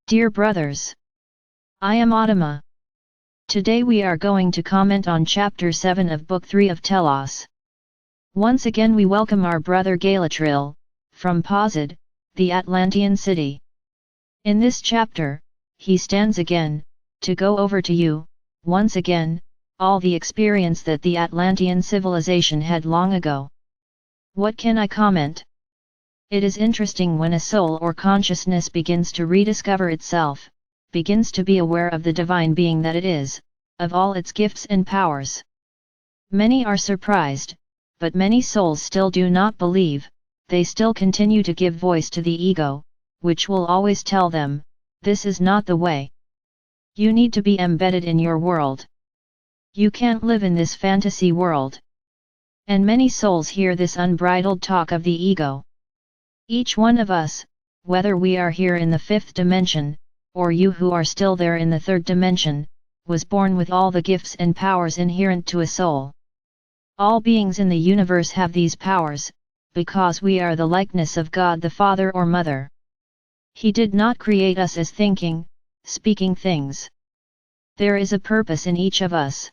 Dear brothers, I am Adama. Today we are going to comment on Chapter 7 of Book 3 of Telos. Once again we welcome our brother Galatril, from Posid, the Atlantean city. In this chapter, he stands again, to go over to you, once again, all the experience that the Atlantean civilization had long ago. What can I comment? It is interesting when a soul or consciousness begins to rediscover itself, begins to be aware of the divine being that it is, of all its gifts and powers. Many are surprised, but many souls still do not believe, they still continue to give voice to the ego, which will always tell them, this is not the way. You need to be embedded in your world. You can't live in this fantasy world. And many souls hear this unbridled talk of the ego. Each one of us, whether we are here in the fifth dimension, or you who are still there in the third dimension, was born with all the gifts and powers inherent to a soul. All beings in the universe have these powers, because we are the likeness of God the Father or Mother. He did not create us as thinking, speaking things. There is a purpose in each of us.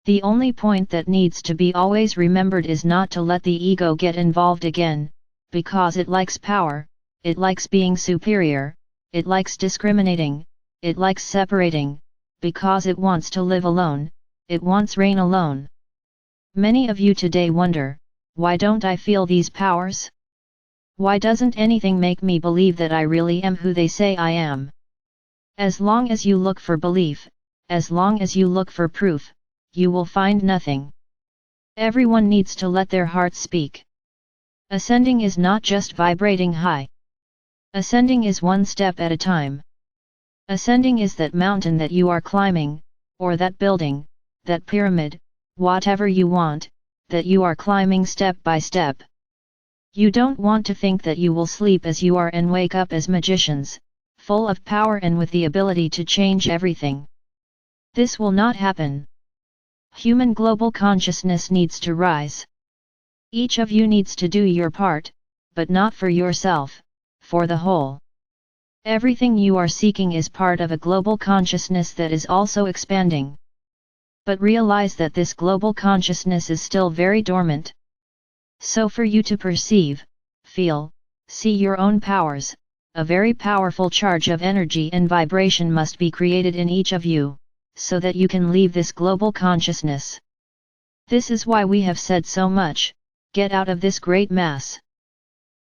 The only point that needs to be always remembered is not to let the ego get involved again, because it likes power, it likes being superior, it likes discriminating, it likes separating, because it wants to live alone, it wants reign alone. Many of you today wonder, why don't I feel these powers? Why doesn't anything make me believe that I really am who they say I am? As long as you look for belief, as long as you look for proof, you will find nothing. Everyone needs to let their heart speak. Ascending is not just vibrating high. Ascending is one step at a time. Ascending is that mountain that you are climbing, or that building, that pyramid, whatever you want, that you are climbing step by step. You don't want to think that you will sleep as you are and wake up as magicians, full of power and with the ability to change everything. This will not happen. Human global consciousness needs to rise. Each of you needs to do your part, but not for yourself, for the whole. Everything you are seeking is part of a global consciousness that is also expanding. But realize that this global consciousness is still very dormant. So for you to perceive, feel, see your own powers, a very powerful charge of energy and vibration must be created in each of you, so that you can leave this global consciousness. This is why we have said so much. Get out of this great mass.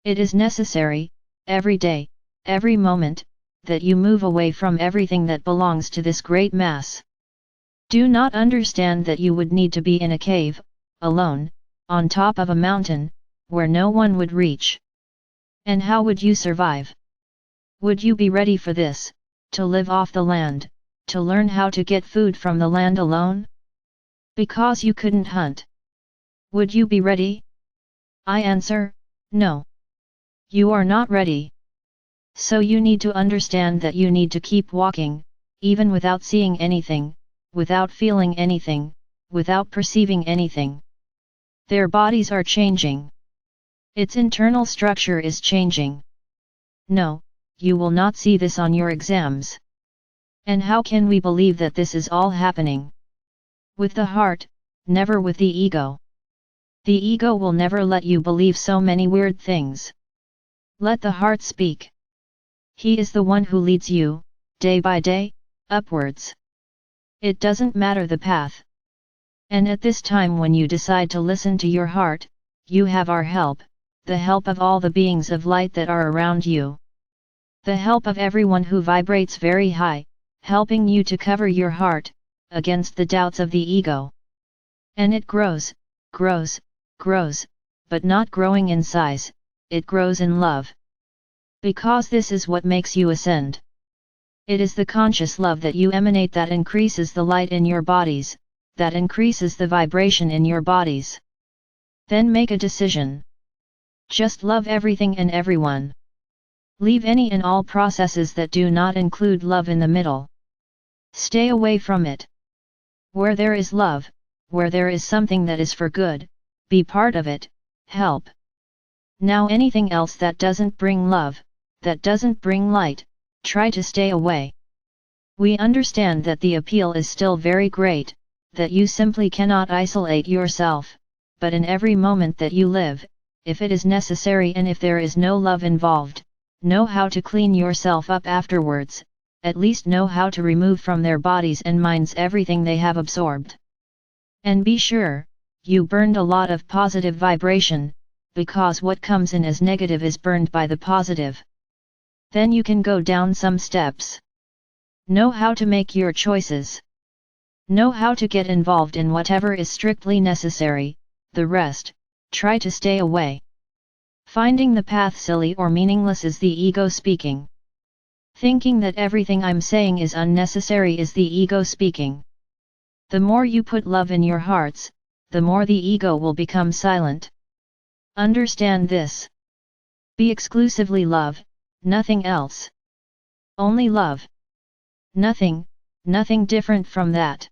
It is necessary, every day, every moment, that you move away from everything that belongs to this great mass. Do not understand that you would need to be in a cave, alone, on top of a mountain, where no one would reach. And how would you survive? Would you be ready for this, to live off the land, to learn how to get food from the land alone? Because you couldn't hunt. Would you be ready? I answer, no. You are not ready. So you need to understand that you need to keep walking, even without seeing anything, without feeling anything, without perceiving anything. Their bodies are changing. Its internal structure is changing. No, you will not see this on your exams. And how can we believe that this is all happening? With the heart, never with the ego. The ego will never let you believe so many weird things. Let the heart speak. He is the one who leads you, day by day, upwards. It doesn't matter the path. And at this time when you decide to listen to your heart, you have our help, the help of all the beings of light that are around you. The help of everyone who vibrates very high, helping you to cover your heart, against the doubts of the ego. And it grows, grows, grows, but not growing in size, it grows in love. Because this is what makes you ascend. It is the conscious love that you emanate that increases the light in your bodies, that increases the vibration in your bodies. Then make a decision. Just love everything and everyone. Leave any and all processes that do not include love in the middle. Stay away from it. Where there is love, where there is something that is for good, be part of it, help. Now anything else that doesn't bring love, that doesn't bring light, try to stay away. We understand that the appeal is still very great, that you simply cannot isolate yourself, but in every moment that you live, if it is necessary and if there is no love involved, know how to clean yourself up afterwards, at least know how to remove from their bodies and minds everything they have absorbed. And be sure, you burned a lot of positive vibration, because what comes in as negative is burned by the positive. Then you can go down some steps. Know how to make your choices. Know how to get involved in whatever is strictly necessary, the rest, try to stay away. Finding the path silly or meaningless is the ego speaking. Thinking that everything I'm saying is unnecessary is the ego speaking. The more you put love in your hearts, the more the ego will become silent. Understand this. Be exclusively love, nothing else. Only love. Nothing different from that.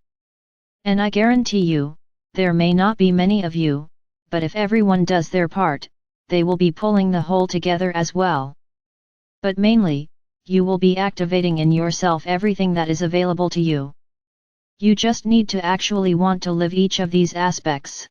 And I guarantee you, there may not be many of you, but if everyone does their part, they will be pulling the whole together as well. But mainly, you will be activating in yourself everything that is available to you. You just need to actually want to live each of these aspects.